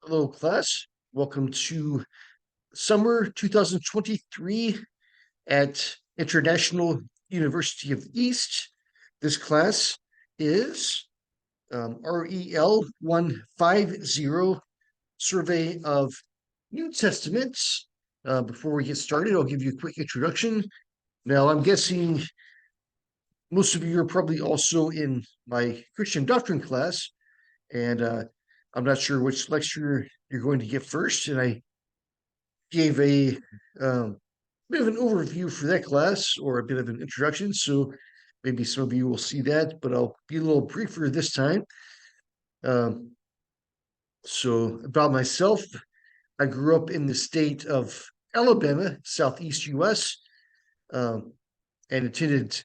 Hello, class. Welcome to summer 2023 at International University of the East. This class is REL 150, Survey of New Testaments. Before we get started, I'll give you a quick introduction. Now, I'm guessing most of you are probably also in my Christian doctrine class, and I'm not sure which lecture you're going to get first, and I gave a um, bit of an overview for that class or a bit of an introduction. So maybe some of you will see that, but I'll be a little briefer this time. Um, so about myself, I grew up in the state of Alabama, southeast U.S., um, and attended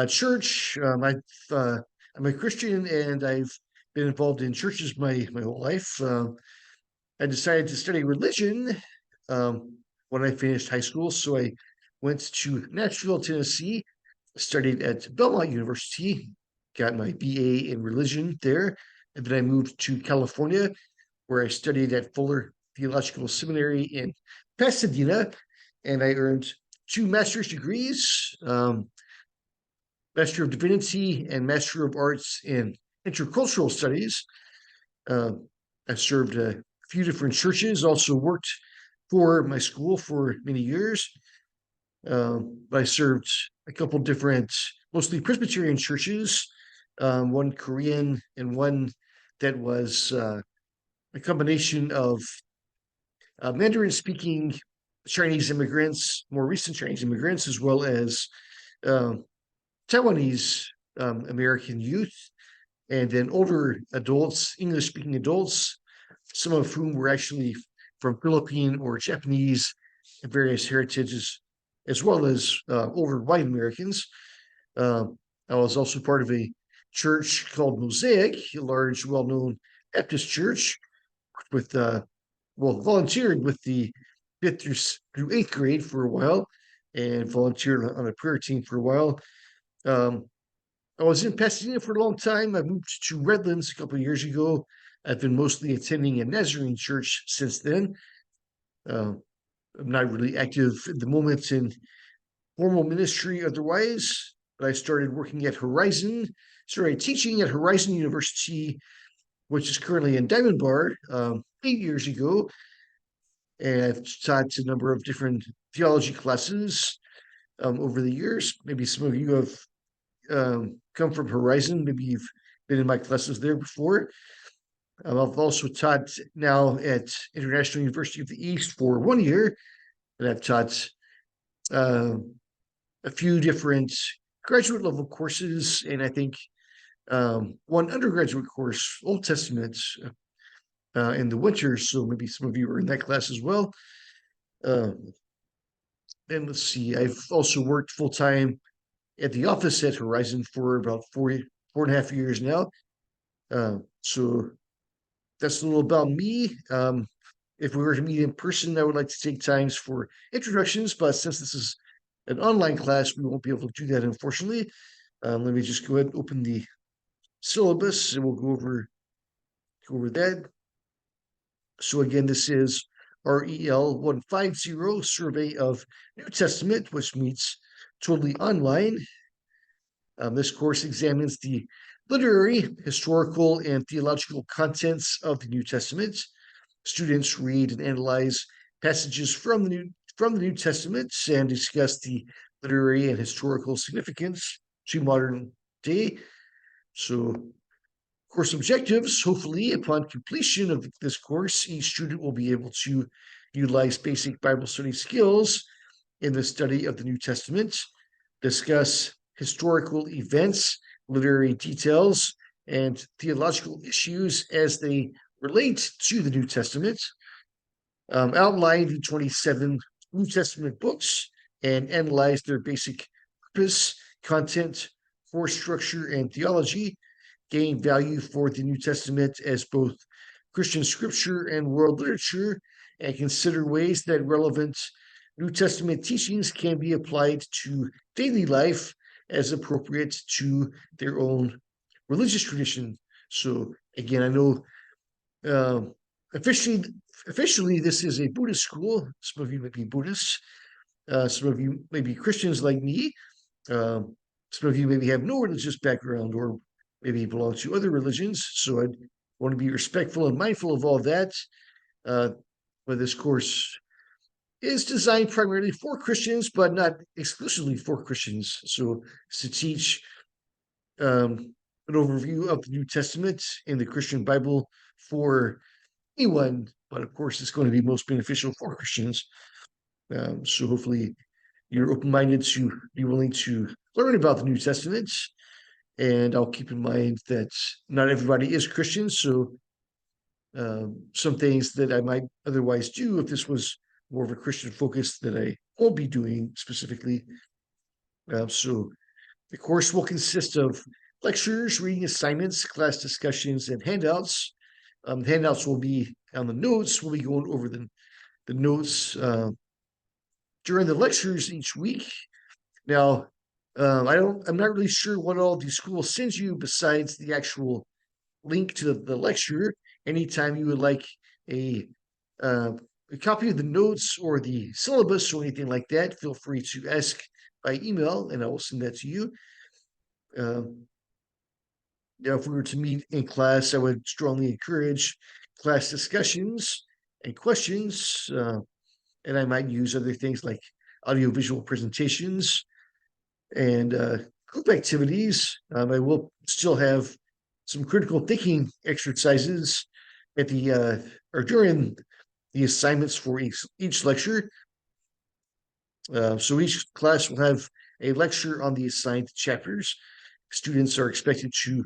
church. I'm a Christian, and I've been involved in churches my whole life. I decided to study religion when I finished high school. So I went to Nashville, Tennessee, studied at Belmont University, got my BA in religion there. And then I moved to California, where I studied at Fuller Theological Seminary in Pasadena, and I earned two master's degrees, Master of Divinity and Master of Arts in Intercultural Studies. Uh, I served a few different churches, also worked for my school for many years. I served a couple different, mostly Presbyterian churches, one Korean and one that was a combination of Mandarin speaking Chinese immigrants, more recent Chinese immigrants, as well as uh, Taiwanese American youth, and then older adults, English speaking adults, some of whom were actually from Philippine or Japanese and various heritages, as well as older white Americans. Uh, I was also part of a church called Mosaic, a large, well known Baptist church, with, volunteered with the fifth through eighth grade for a while and volunteered on a prayer team for a while. Um, I was in Pasadena for a long time. I moved to Redlands a couple of years ago. I've been mostly attending a Nazarene church since then. Uh, I'm not really active at the moment in formal ministry otherwise, but I started working at started teaching at Horizon University, which is currently in Diamond Bar, 8 years ago. And I've taught a number of different theology classes over the years. Maybe some of you have come from Horizon. Maybe you've been in my classes there before. I've also taught now at International University of the East for 1 year, and I've taught uh, a few different graduate level courses, and I think one undergraduate course, Old Testament, in the winter. So maybe some of you are in that class as well. Uh, and let's see, I've also worked full time at the office at Horizon for about 4.5 years now. So that's a little about me. If we were to meet in person, I would like to take times for introductions, but since this is an online class, we won't be able to do that, unfortunately. Let me just go ahead and open the syllabus and we'll go over that. So again, this is REL 150, Survey of New Testament, which meets totally online. This course examines the literary, historical, and theological contents of the New Testament. Students read and analyze passages from the New Testament and discuss the literary and historical significance to modern day. So, course objectives: hopefully, upon completion of this course, each student will be able to utilize basic Bible study skills in the study of the New Testament, discuss historical events, literary details, and theological issues as they relate to the New Testament, outline the 27 New Testament books, and analyze their basic purpose, content, force structure, and theology, gain value for the New Testament as both Christian scripture and world literature, and consider ways that relevant New Testament teachings can be applied to daily life as appropriate to their own religious tradition. So again, I know officially, officially, this is a Buddhist school. Some of you may be Buddhists. Some of you may be Christians like me. Um, some of you maybe have no religious background or maybe belong to other religions. So I want to be respectful and mindful of all that. Uh, but this course is designed primarily for Christians, but not exclusively for Christians. So it's to teach an overview of the New Testament in the Christian Bible for anyone, but of course, it's going to be most beneficial for Christians. So hopefully, you're open-minded to be willing to learn about the New Testament. And I'll keep in mind that not everybody is Christian, so some things that I might otherwise do if this was more of a Christian focus that I won't be doing specifically. So the course will consist of lectures, reading assignments, class discussions, and handouts. Handouts will be on the notes. We'll be going over the notes during the lectures each week. Now, I'm not really sure what all the school sends you besides the actual link to the lecture. Anytime you would like a uh, a copy of the notes or the syllabus or anything like that, feel free to ask by email, and I will send that to you. Uh, if we were to meet in class, I would strongly encourage class discussions and questions, and I might use other things like audiovisual presentations and group activities. I will still have some critical thinking exercises at the or during the assignments for each lecture. So each class will have a lecture on the assigned chapters. Students are expected to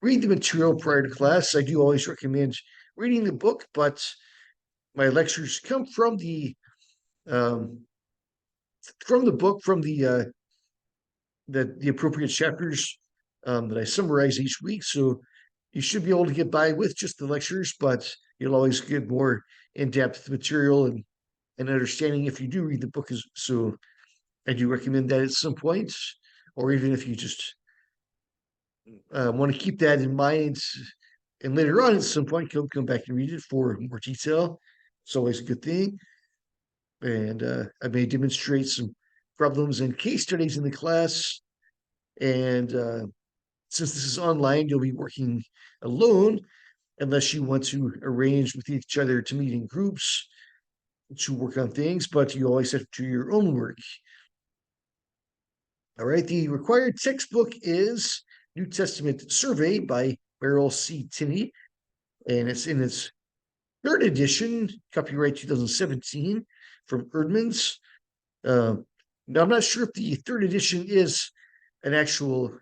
read the material prior to class. I do always recommend reading the book, but my lectures come um, from the book, from the appropriate chapters that I summarize each week. So you should be able to get by with just the lectures, but you'll always get more in-depth material and understanding if you do read the book. So I do recommend that at some point, or even if you just want to keep that in mind, and later on at some point come back and read it for more detail. It's always a good thing. And I may demonstrate some problems and case studies in the class. And since this is online, you'll be working alone unless you want to arrange with each other to meet in groups to work on things, but you always have to do your own work. All right, the required textbook is New Testament Survey by Beryl C. Tinney, and it's in its third edition, copyright 2017, from Erdman's. Now, I'm not sure if the third edition is an actual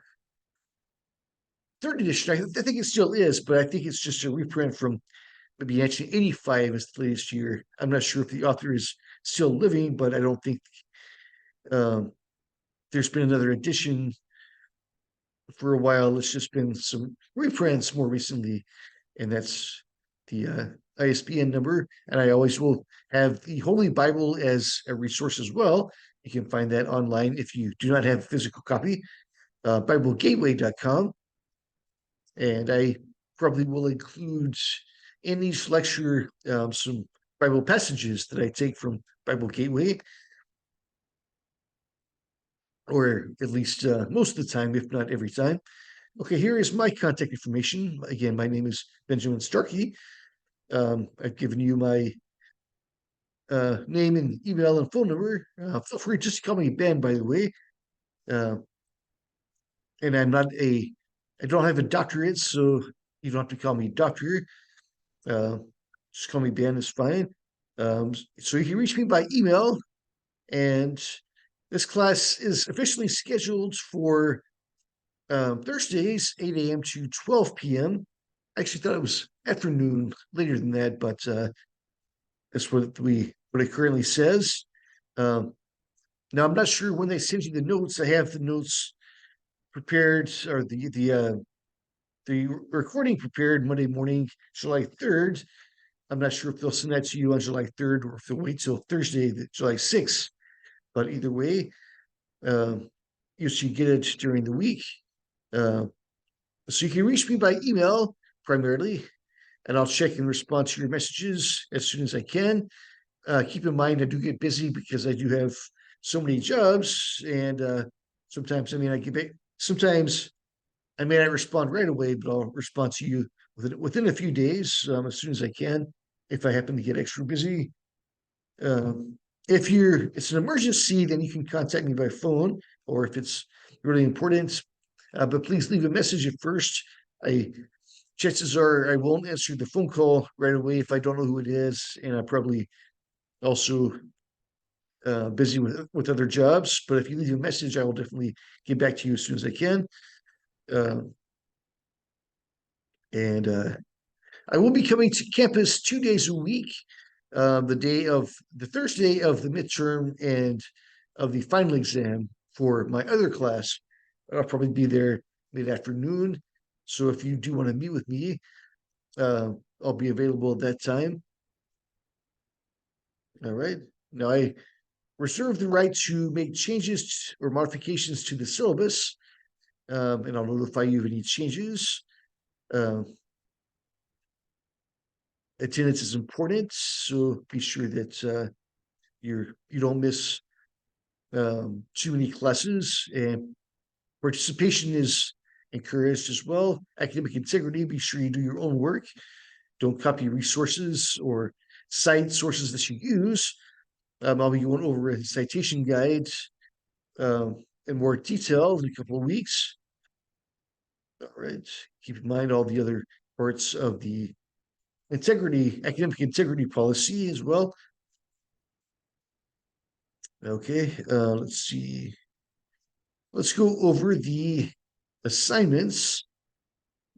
third edition. I think it still is, but I think it's just a reprint from maybe 1985 is the latest year. I'm not sure if the author is still living, but I don't think um, there's been another edition for a while. It's just been some reprints more recently, and that's the ISBN number. And I always will have the Holy Bible as a resource as well. You can find that online if you do not have a physical copy, BibleGateway.com. And I probably will include in each lecture some Bible passages that I take from Bible Gateway, or at least most of the time, if not every time. Okay, here is my contact information. Again, my name is Benjamin Starkey. I've given you my name and email and phone number. Feel free just to call me Ben, by the way. Uh, and I don't have a doctorate, so you don't have to call me doctor. Uh, just call me Ben, it's fine. So you can reach me by email, and this class is officially scheduled for Thursdays, 8 a.m. to 12 p.m. I actually thought it was afternoon, later than that, but that's what it currently says. Um, Now I'm not sure when they send you the notes. I have the notes prepared, or the recording prepared Monday morning, July 3rd. I'm not sure if they'll send that to you on July 3rd or if they'll wait till Thursday, July 6th. But either way, uh, you should get it during the week. Uh, so you can reach me by email primarily and I'll check and respond to your messages as soon as I can. Keep in mind, I do get busy because I do have so many jobs, and sometimes I mean I get back. Sometimes I may not respond right away, but I'll respond to you within a few days, as soon as I can. If I happen to get extra busy, um, if it's an emergency, then you can contact me by phone, or if it's really important. But please leave a message at first. I Chances are I won't answer the phone call right away if I don't know who it is, and I'm probably also busy with other jobs. But if you leave a message, I will definitely get back to you as soon as I can. Uh, and I will be coming to campus 2 days a week. The Thursday of the midterm and of the final exam for my other class. I'll probably be there mid afternoon. So if you do want to meet with me, uh, I'll be available at that time. All right. Now I reserve the right to make changes or modifications to the syllabus, and I'll notify you of any changes. Uh, Attendance is important, so be sure that you don't miss too many classes, and participation is encouraged as well. Academic integrity, be sure you do your own work. Don't copy resources or cite sources that you use. I'll be going over a citation guide in more detail in a couple of weeks. All right. Keep in mind all the other parts of the academic integrity policy as well. Okay. Let's see. Let's go over the assignments.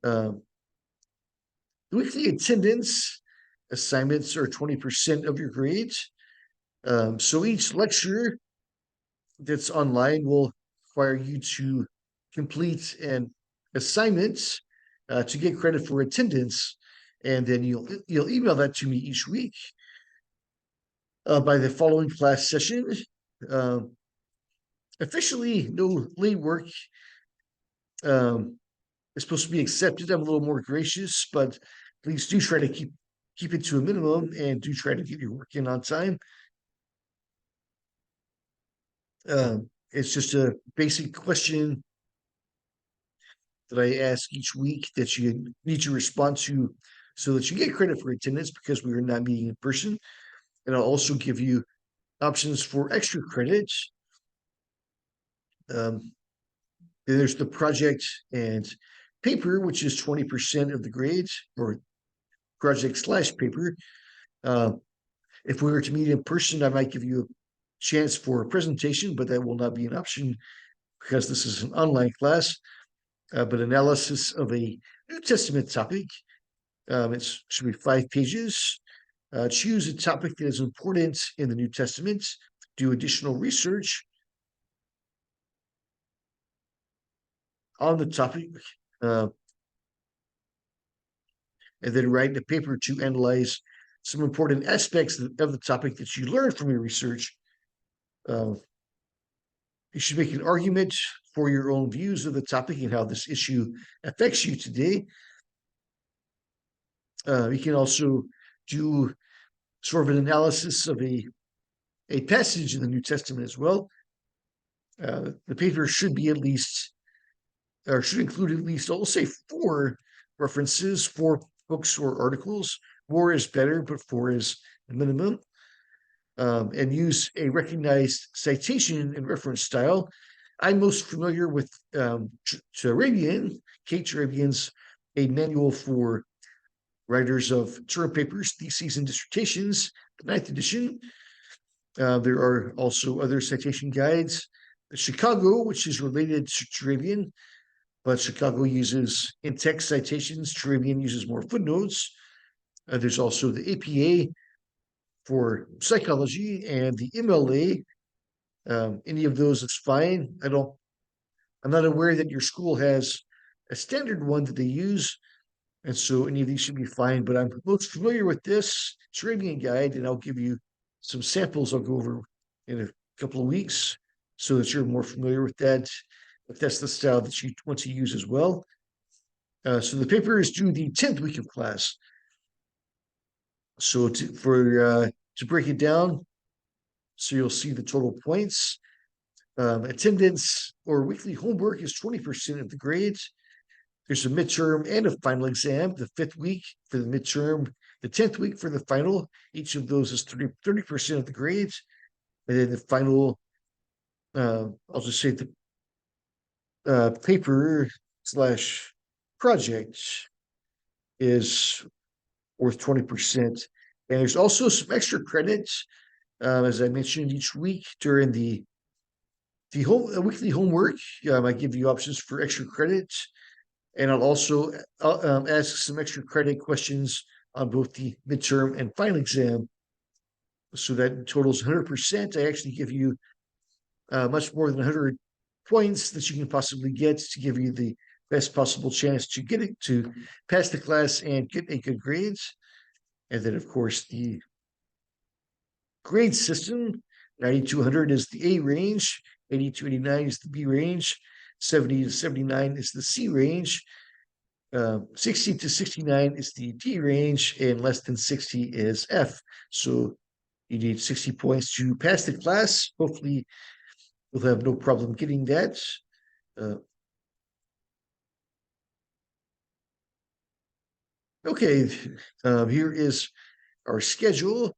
Uh, the weekly attendance assignments are 20% of your grades. So each lecture that's online will require you to complete an assignment to get credit for attendance, and then you'll email that to me each week by the following class session. Uh, Officially, no late work um, is supposed to be accepted. I'm a little more gracious, but please do try to keep it to a minimum and do try to get your work in on time. It's just a basic question that I ask each week that you need to respond to so that you get credit for attendance because we are not meeting in person. And I'll also give you options for extra credit. Um, then there's the project and paper, which is 20% of the grades, or project/paper. Uh, if we were to meet in person, I might give you a chance for a presentation, but that will not be an option because this is an online class. But analysis of a New Testament topic. It should be 5 pages. Choose a topic that is important in the New Testament. Do additional research on the topic, uh, and then write a paper to analyze some important aspects of the topic that you learned from your research. Uh, you should make an argument for your own views of the topic and how this issue affects you today. You can also do sort of an analysis of a passage in the New Testament as well. The paper should be at least, or should include at least, I'll say 4 references, 4 books or articles. More is better, but 4 is the minimum. And use a recognized citation and reference style. I'm most familiar with Turabian, Kate Turabian's A Manual for Writers of Term Papers, Theses, and Dissertations, the 9th edition. There are also other citation guides. Chicago, which is related to Turabian, but Chicago uses in-text citations. Turabian uses more footnotes. There's also the APA for psychology and the MLA. Any of those is fine. I'm not aware that your school has a standard one that they use, and so any of these should be fine. But I'm most familiar with this Turabian guide, and I'll give you some samples I'll go over in a couple of weeks so that you're more familiar with that, if that's the style that you want to use as well. So the paper is due the 10th week of class. So to break it down, so you'll see the total points. Attendance or weekly homework is 20% of the grades. There's a midterm and a final exam, the 5th week for the midterm, the 10th week for the final. Each of those is 30% of the grades. And then the final, I'll just say the paper slash project is worth 20%. And there's also some extra credits, as I mentioned, each week during the weekly homework. I give you options for extra credits, and I'll also ask some extra credit questions on both the midterm and final exam. So that totals 100%. I actually give you much more than 100 points that you can possibly get to give you the best possible chance to get it to pass the class and get a good grades. And then, of course, the grade system 90 to 100 is the A range, 80 to 89 is the B range, 70 to 79 is the C range, 60 to 69 is the D range, and less than 60 is F. So you need 60 points to pass the class. Hopefully, you'll have no problem getting that. Uh, okay, here is our schedule.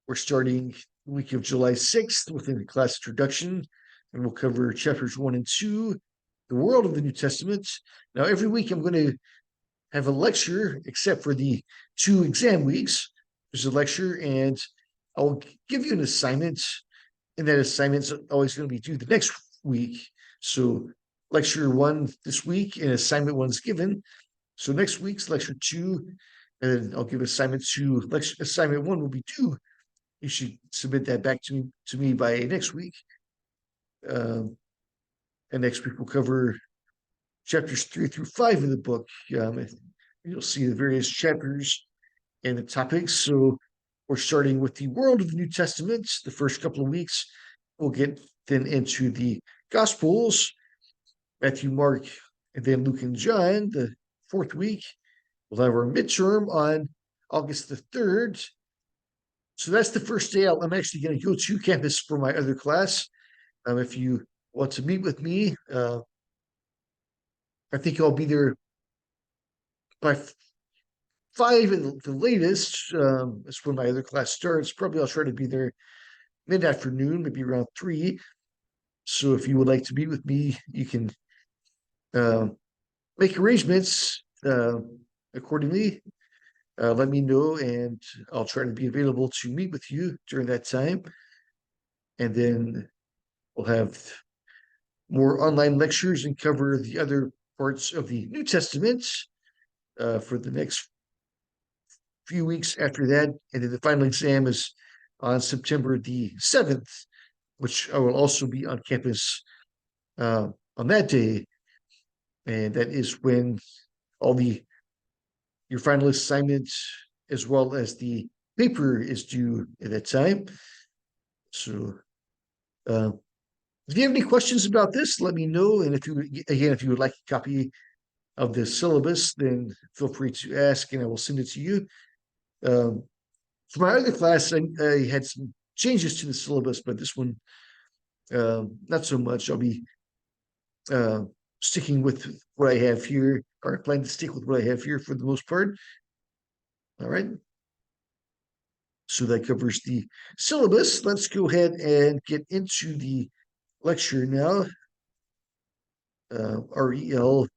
We're starting the week of July 6th with a class introduction, and we'll cover chapters 1 and 2, the world of the New Testament. Now, every week I'm going to have a lecture, except for the 2 exam weeks. There's a lecture, and I'll give you an assignment, and that assignment's always going to be due the next week. So, lecture 1 this week, and assignment 1's given. So, next week's lecture 2, and I'll give assignment 2. Assignment 1 will be due. You should submit that back to me by next week. Um, and next week we'll cover chapters 3 through 5 of the book. You'll see the various chapters and the topics. So we're starting with the world of the New Testament. The first couple of weeks, we'll get then into the Gospels, Matthew, Mark, and then Luke and John. The 4th week, we'll have our midterm on August the 3rd. So that's the first day I'm actually going to go to campus for my other class. If you want to meet with me, I think I'll be there by 5 at the latest. That's when my other class starts. Probably I'll try to be there mid-afternoon, maybe around 3. So if you would like to meet with me, you can uh, make arrangements accordingly. Let me know, and I'll try to be available to meet with you during that time. And then we'll have more online lectures and cover the other parts of the New Testament for the next few weeks after that. And then the final exam is on September the 7th, which I will also be on campus on that day. And that is when all your final assignments as well as the paper is due at that time. So if you have any questions about this, let me know. And if you would like a copy of the syllabus, then feel free to ask and I will send it to you. For my other class, I had some changes to the syllabus, but this one, not so much. I'll be sticking with what I have here, or I plan to stick with what I have here for the most part. All right. So that covers the syllabus. Let's go ahead and get into the lecture now. REL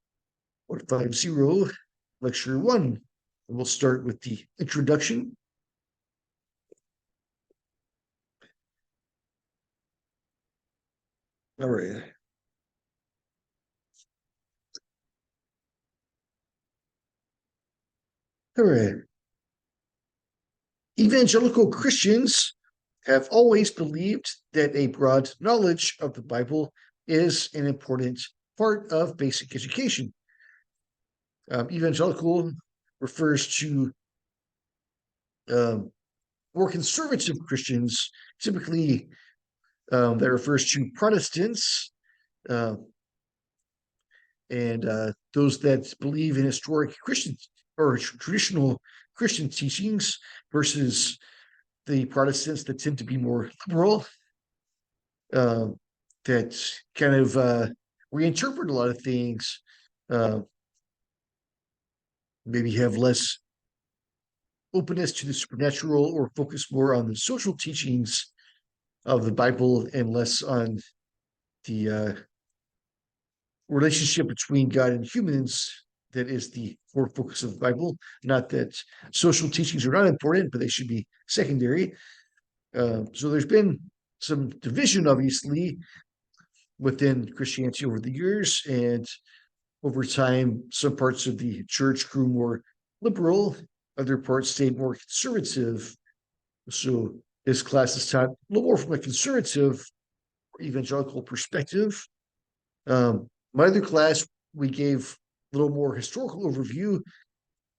150, lecture 1. And we'll start with the introduction. All right. All right. Evangelical Christians have always believed that a broad knowledge of the Bible is an important part of basic education. Evangelical refers to more conservative Christians, typically that refers to Protestants. Uh, and those that believe in historic Christian or traditional Christian teachings versus the Protestants that tend to be more liberal, uh, that kind of reinterpret a lot of things, uh, maybe have less openness to the supernatural or focus more on the social teachings of the Bible and less on the relationship between God and humans that is the core focus of the Bible. Not that social teachings are not important, but they should be secondary. So there's been some division, obviously, within Christianity over the years, and over time, some parts of the church grew more liberal, other parts stayed more conservative. So this class is taught a little more from a conservative evangelical perspective. My other class, we gave a little more historical overview.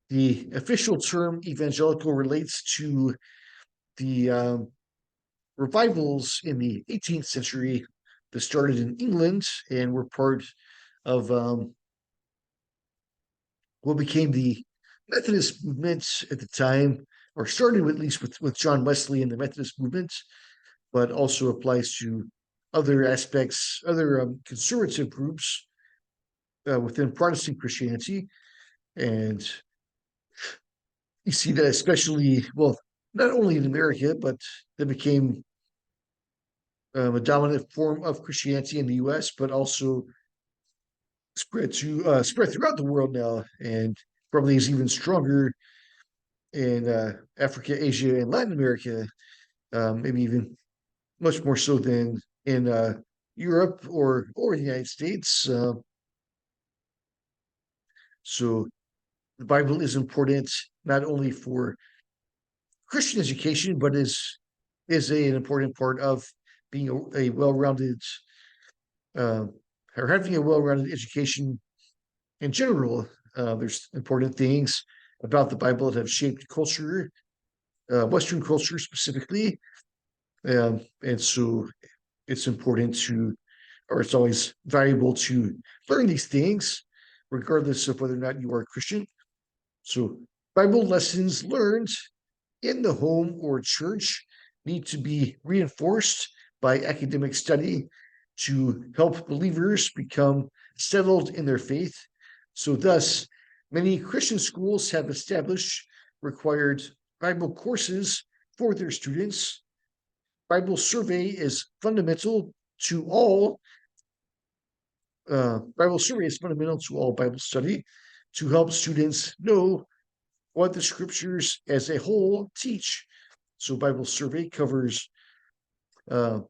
The official term evangelical relates to the revivals in the 18th century that started in England and were part of what became the Methodist movement at the time, or started at least with John Wesley and the Methodist movement, but also applies to other aspects, other conservative groups within Protestant Christianity. And you see that especially, well, not only in America, but that became a dominant form of Christianity in the U.S., but also spread throughout the world now, and probably is even stronger in Africa, Asia, and Latin America, maybe even much more so than in Europe or the United States. So the Bible is important not only for Christian education, but is an important part of being a well-rounded uh, or having a well-rounded education in general. There's important things about the Bible that have shaped culture, Western culture specifically, and so it's important to, or it's always valuable to learn these things, regardless of whether or not you are a Christian. So Bible lessons learned in the home or church need to be reinforced by academic study to help believers become settled in their faith. So, thus, many Christian schools have established required Bible courses for their students. Bible survey is fundamental to all. Bible survey is fundamental to all Bible study to help students know what the scriptures as a whole teach. So, Bible survey covers, uh,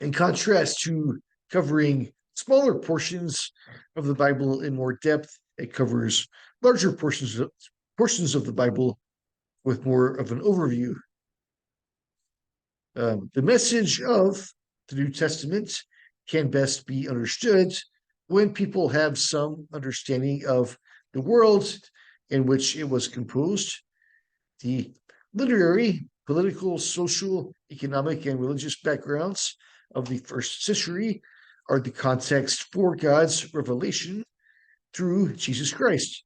in contrast to covering smaller portions of the Bible in more depth, it covers larger portions of the Bible with more of an overview. The message of the New Testament can best be understood when people have some understanding of the world in which it was composed. The literary, political, social, economic, and religious backgrounds of the first century are the context for God's revelation through Jesus Christ.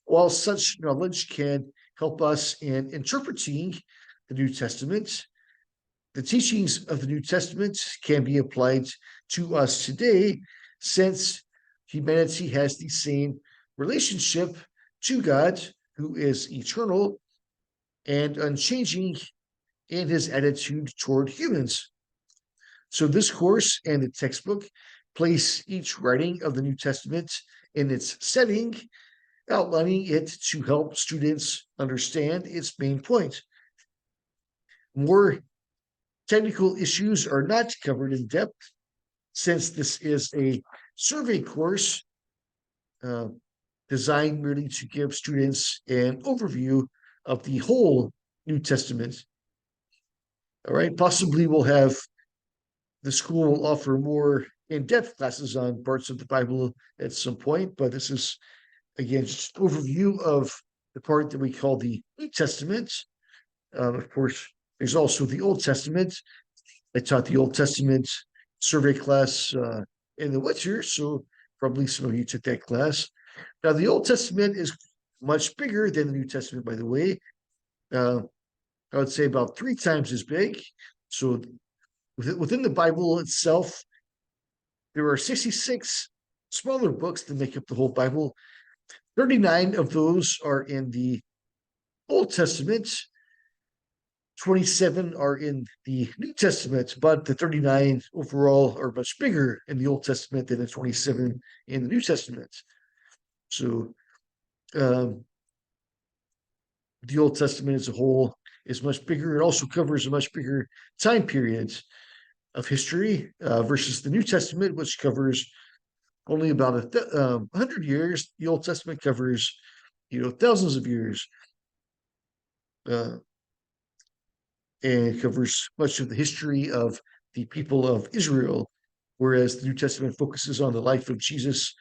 While such knowledge can help us in interpreting the New Testament, the teachings of the New Testament can be applied to us today since humanity has the same relationship to God, who is eternal and unchanging in his attitude toward humans. So, this course and the textbook place each writing of the New Testament in its setting, outlining it to help students understand its main point. More technical issues are not covered in depth since this is a survey course uh, designed merely to give students an overview of the whole New Testament. All right, possibly we'll have the school will offer more in-depth classes on parts of the Bible at some point, but this is again just an overview of the part that we call the New Testament. Of course, there's also the Old Testament. I taught the Old Testament survey class in the winter, so probably some of you took that class. Now, the Old Testament is much bigger than the New Testament, by the way. Uh, I would say about 3 times as big. So within the Bible itself, there are 66 smaller books that make up the whole Bible. 39 of those are in the Old Testament, 27 are in the New Testament, but the 39 overall are much bigger in the Old Testament than the 27 in the New Testament. So um, the Old Testament as a whole is much bigger. It also covers a much bigger time period of history versus the New Testament, which covers only about 100 years. The Old Testament covers, thousands of years, uh, and covers much of the history of the people of Israel, whereas the New Testament focuses on the life of Jesus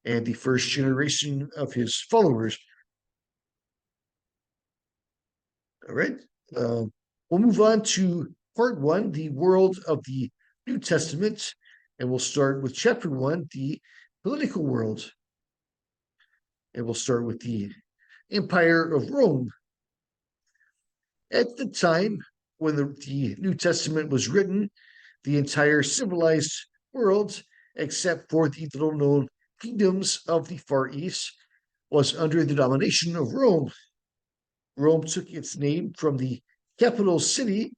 and the first generation of his followers. All right. Uh, we'll move on to part one, the world of the New Testament, and we'll start with chapter one, the political world. And we'll start with the Empire of Rome. At the time when the New Testament was written, the entire civilized world, except for the little known kingdoms of the Far East, was under the domination of Rome. Rome took its name from the capital city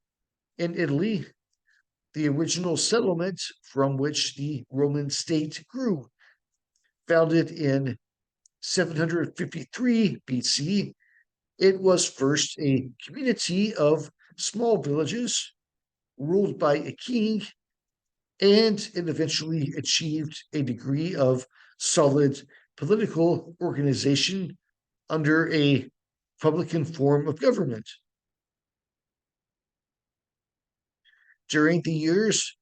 in Italy, the original settlement from which the Roman state grew. Founded in 753 BC, it was first a community of small villages ruled by a king, and it eventually achieved a degree of solid political organization under a republican form of government. During the years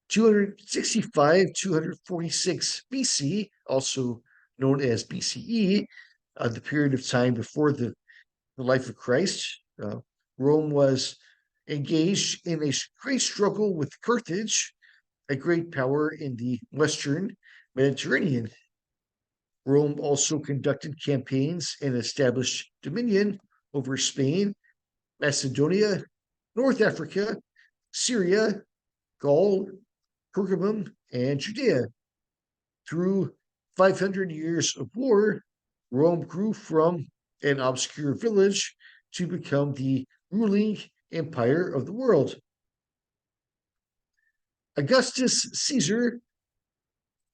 265, 246 BC, also known as BCE, the period of time before the life of Christ, Rome was engaged in a great struggle with Carthage, a great power in the Western Mediterranean. Rome also conducted campaigns and established dominion over Spain, Macedonia, North Africa, Syria, Gaul, Pergamum, and Judea. Through 500 years of war, Rome grew from an obscure village to become the ruling empire of the world. Augustus Caesar,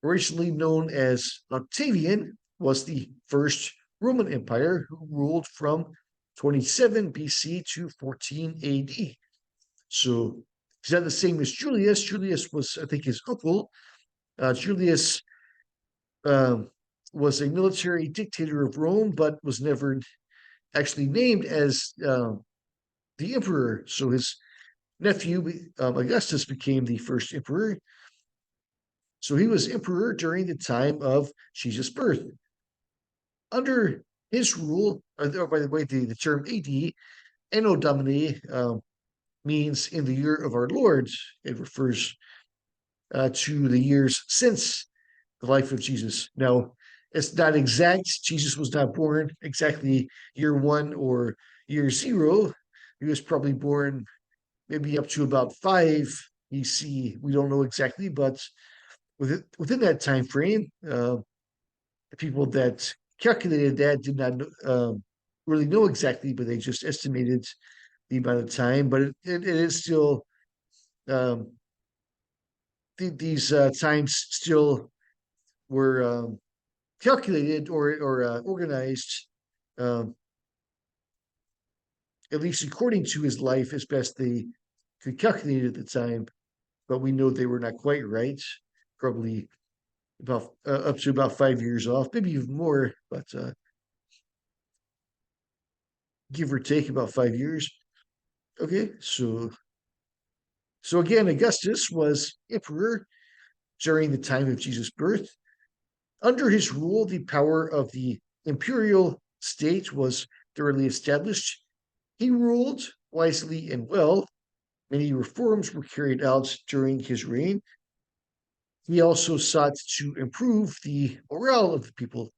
originally known as Octavian, was the first Roman Empire who ruled from 27 BC to 14 AD. So he's not the same as Julius. Julius was, I think, his uncle. Julius um, was a military dictator of Rome, but was never actually named as the emperor. So his nephew, Augustus, became the first emperor. So he was emperor during the time of Jesus' birth. Under his rule, by the way, the term AD, Anno Domini, means in the year of our Lord. It refers to the years since the life of Jesus. Now, it's not exact. Jesus was not born exactly year one or year zero. He was probably born maybe up to about 5 BC. We don't know exactly, but within that time frame, the people that calculated that did not really know exactly, but they just estimated the amount of time. But it is still um, these times still were calculated or organized, um, at least according to his life, as best they could calculate at the time. But we know they were not quite right. Probably about up to about 5 years off, maybe even more, but give or take about 5 years. Okay, so again, Augustus was emperor during the time of Jesus' birth. Under his rule, the power of the imperial state was thoroughly established. He ruled wisely and well. Many reforms were carried out during his reign. He also sought to improve the morale of the people.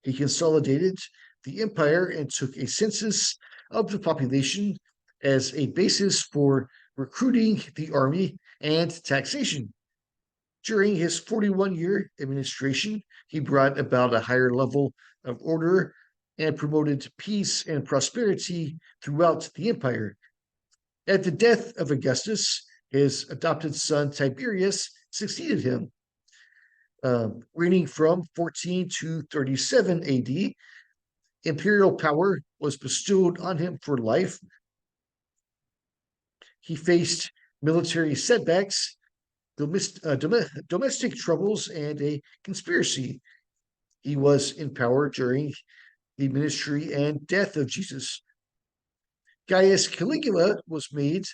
He consolidated the empire and took a census of the population as a basis for recruiting the army and taxation. During his 41-year administration, he brought about a higher level of order and promoted peace and prosperity throughout the empire. At the death of Augustus, his adopted son Tiberius succeeded him, reigning from 14 to 37 AD. Imperial power was bestowed on him for life. He faced military setbacks, domestic troubles, and a conspiracy. He was in power during the ministry and death of Jesus. Gaius Caligula was made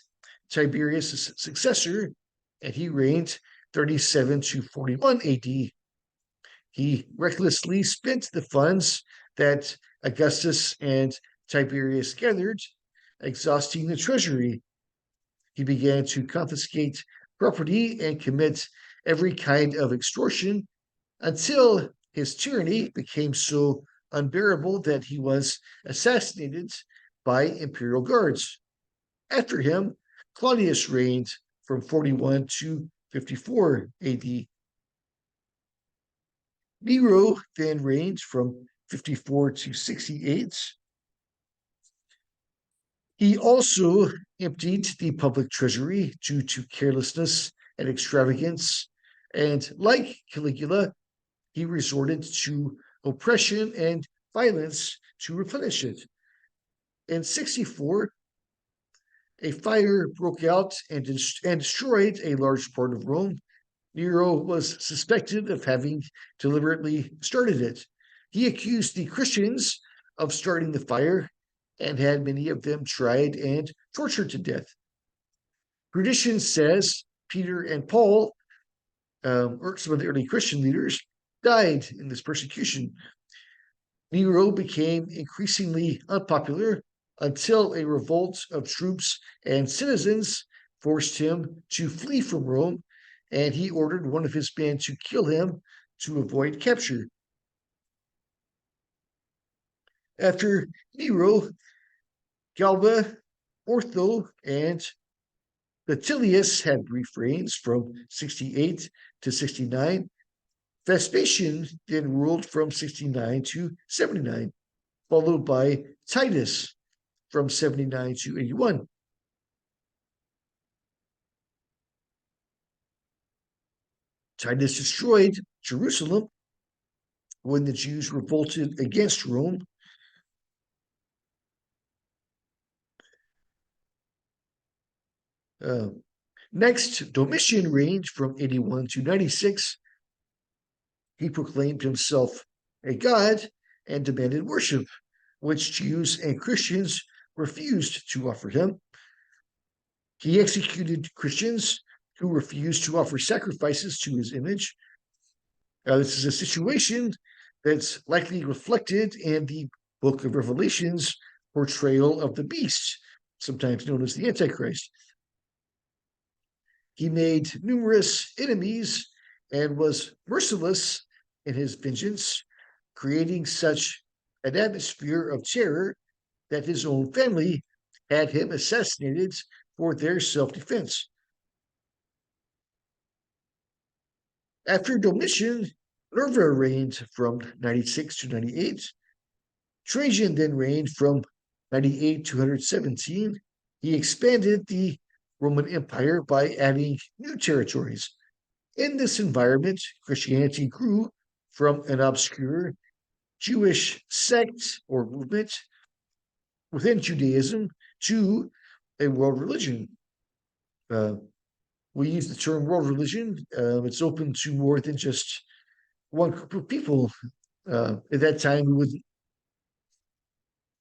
Tiberius' successor, and he reigned 37 to 41 AD. He recklessly spent the funds that Augustus and Tiberius gathered, exhausting the treasury. He began to confiscate property and commit every kind of extortion until his tyranny became so unbearable that he was assassinated by imperial guards. After him, Claudius reigned from 41 to 54 AD. Nero then reigned from 54 to 68. He also emptied the public treasury due to carelessness and extravagance, and like Caligula, he resorted to oppression and violence to replenish it. In 64, a fire broke out and destroyed a large part of Rome. Nero was suspected of having deliberately started it. He accused the Christians of starting the fire and had many of them tried and tortured to death. Tradition says Peter and Paul, or some of the early Christian leaders, died in this persecution. Nero became increasingly unpopular until a revolt of troops and citizens forced him to flee from Rome, and he ordered one of his men to kill him to avoid capture. After Nero, Galba, Ortho, and Vitellius had brief reigns from 68 to 69. Vespasian then ruled from 69 to 79, followed by Titus from 79 to 81. Titus destroyed Jerusalem when the Jews revolted against Rome. Next, Domitian reigned from 81 to 96. He proclaimed himself a god and demanded worship, which Jews and Christians refused to offer him. He executed Christians who refused to offer sacrifices to his image. This is a situation that's likely reflected in the book of Revelation's portrayal of the beast, sometimes known as the Antichrist. He made numerous enemies and was merciless in his vengeance, creating such an atmosphere of terror that his own family had him assassinated for their self-defense. After Domitian, Nerva reigned from 96 to 98. Trajan then reigned from 98 to 117. He expanded the Roman Empire by adding new territories. In this environment, Christianity grew from an obscure Jewish sect or movement within Judaism to a world religion. We use the term world religion. It's open to more than just one group of people. At that time, we would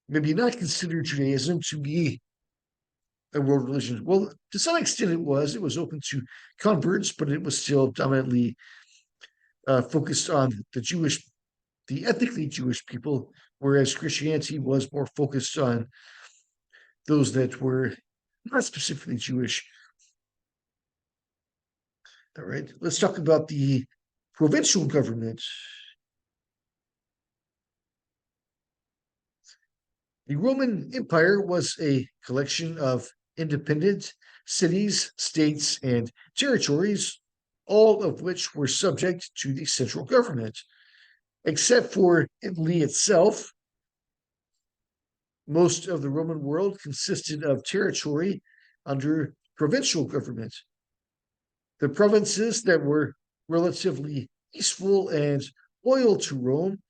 maybe not consider Judaism to be a world religion. Well, to some extent, it was. It was open to converts, but it was still dominantly focused on the ethnically Jewish people, whereas Christianity was more focused on those that were not specifically Jewish. All right, let's talk about the provincial government. The Roman Empire was a collection of independent cities, states, and territories, all of which were subject to the central government. Except for Italy itself, most of the Roman world consisted of territory under provincial government. The provinces that were relatively peaceful and loyal to Rome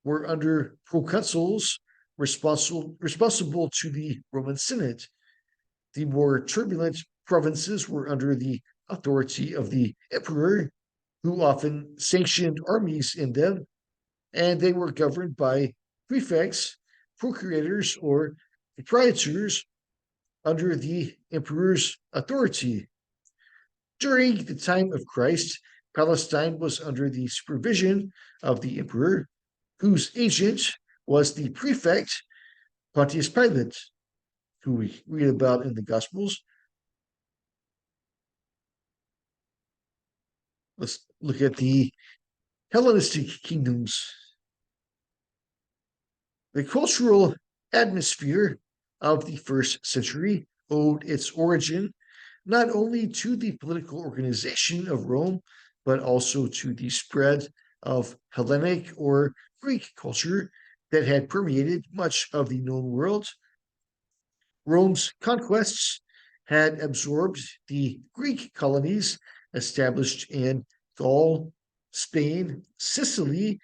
were under proconsuls responsible to the Roman Senate. The more turbulent provinces were under the authority of the emperor, who often sanctioned armies in them, and they were governed by prefects, procurators, or proprietors under the emperor's authority. During the time of Christ, Palestine was under the supervision of the emperor, whose agent was the prefect Pontius Pilate, who we read about in the Gospels. Let's look at the Hellenistic kingdoms. The cultural atmosphere of the first century owed its origin not only to the political organization of Rome, but also to the spread of Hellenic or Greek culture that had permeated much of the known world. Rome's conquests had absorbed the Greek colonies established in Gaul, Spain, Sicily,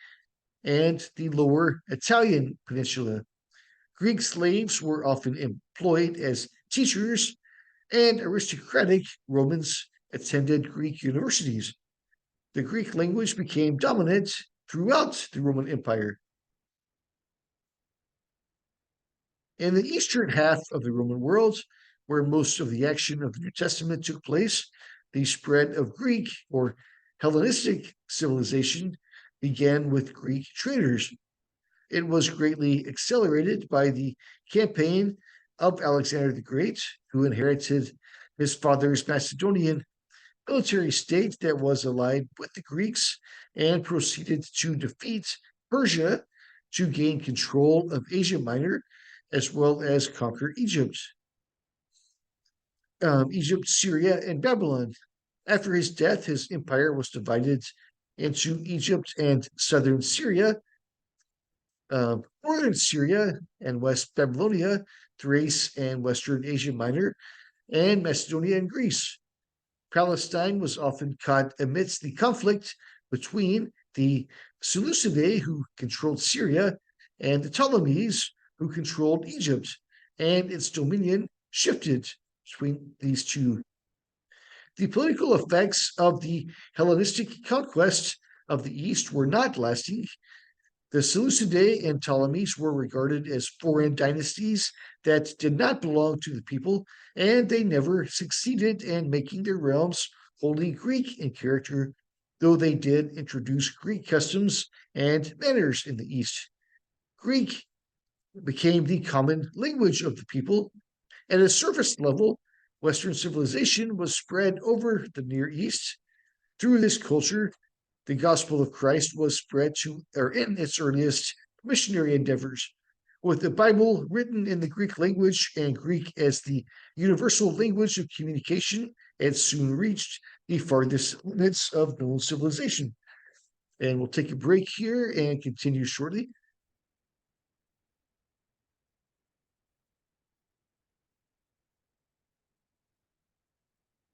and the lower Italian peninsula. Greek slaves were often employed as teachers, and aristocratic Romans attended Greek universities. The Greek language became dominant throughout the Roman Empire. In the eastern half of the Roman world, where most of the action of the New Testament took place, the spread of Greek or Hellenistic civilization began with Greek traders. It was greatly accelerated by the campaign of Alexander the Great, who inherited his father's Macedonian military state that was allied with the Greeks and proceeded to defeat Persia to gain control of Asia Minor as well as conquer Egypt. Egypt, Syria, and Babylon. After his death, his empire was divided into Egypt and southern Syria, northern Syria and West Babylonia, Thrace and Western Asia Minor, and Macedonia and Greece. Palestine was often caught amidst the conflict between the Seleucidae, who controlled Syria, and the Ptolemies, who controlled Egypt, and its dominion shifted between these two. The political effects of the Hellenistic conquest of the East were not lasting. The Seleucidae and Ptolemies were regarded as foreign dynasties that did not belong to the people, and they never succeeded in making their realms wholly Greek in character, though they did introduce Greek customs and manners in the East. Greek became the common language of the people. At a surface level, Western civilization was spread over the Near East. Through this culture, the gospel of Christ was spread to, or in its earliest missionary endeavors. With the Bible written in the Greek language and Greek as the universal language of communication, it soon reached the farthest limits of known civilization. And we'll take a break here and continue shortly.